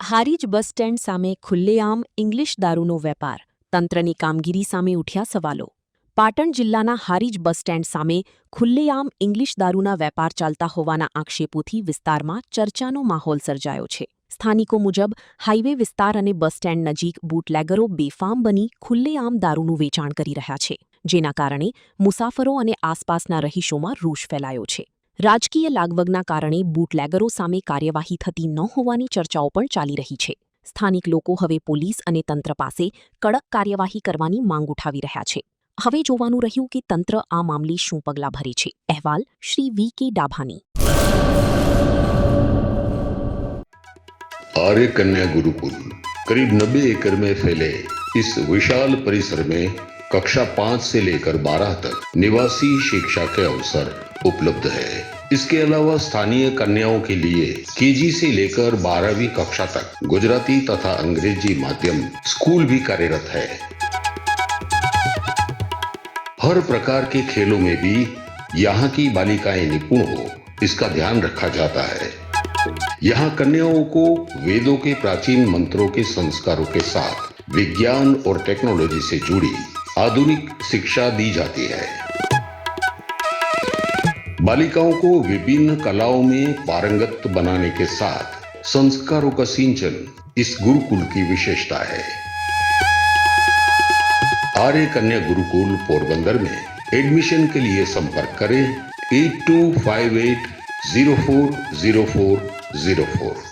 Harij bus stand સામે ખુલ્લેઆમ English દારૂનો વેપાર, તંત્રની કામગીરી સામે ઉઠ્યા સવાલો. પાટણ જિલ્લાના હારીજ બસ સ્ટેન્ડ સામે ખુલ્લેઆમ ઇંગ્લિશ દારૂના વેપાર ચાલતા હોવાના આક્ષેપોથી વિસ્તારમાં ચર્ચાનો માહોલ સર્જાયો છે. સ્થાનિકો મુજબ હાઇવે વિસ્તાર અને બસ સ્ટેન્ડ નજીક બૂટલેગરો બેફામ બની ખુલ્લેઆમ દારૂનું વેચાણ કરી રહ્યા છે, જેના કારણે મુસાફરો અને આસપાસના રહીશોમાં રોષ ફેલાયો છે. રાજકીય લાગવગના કારણે બૂટલેગરો સામે કાર્યવાહી થતી ન હોવાની ચર્ચાઓ પણ ચાલી રહી છે. સ્થાનિક લોકો હવે પોલીસ અને તંત્ર પાસે કડક કાર્યવાહી કરવાની માંગ ઉઠાવી રહ્યા છે. હવે જોવાનું રહ્યું કે તંત્ર આ મામલે શું પગલાં ભરે છે. અહેવાલ શ્રી વી.કે. ડાભાની. आर्य कन्या गुरुकुल करीब 90 एकड़ में फैले इस विशाल परिसर में कक्षा 5 से लेकर 12 तक निवासी शिक्षा के अवसर उपलब्ध है. इसके अलावा स्थानीय कन्याओं के लिए केजी से लेकर 12वीं कक्षा तक गुजराती तथा अंग्रेजी माध्यम स्कूल भी कार्यरत है. हर प्रकार के खेलों में भी यहाँ की बालिकाएं निपुण हो, इसका ध्यान रखा जाता है. यहाँ कन्याओं को वेदों के प्राचीन मंत्रों के संस्कारों के साथ विज्ञान और टेक्नोलॉजी से जुड़ी आधुनिक शिक्षा दी जाती है. बालिकाओं को विभिन्न कलाओं में पारंगत बनाने के साथ संस्कारों का सिंचन इस गुरुकुल की विशेषता है. आर्य कन्या गुरुकुल पोरबंदर में एडमिशन के लिए संपर्क करें 8258040404.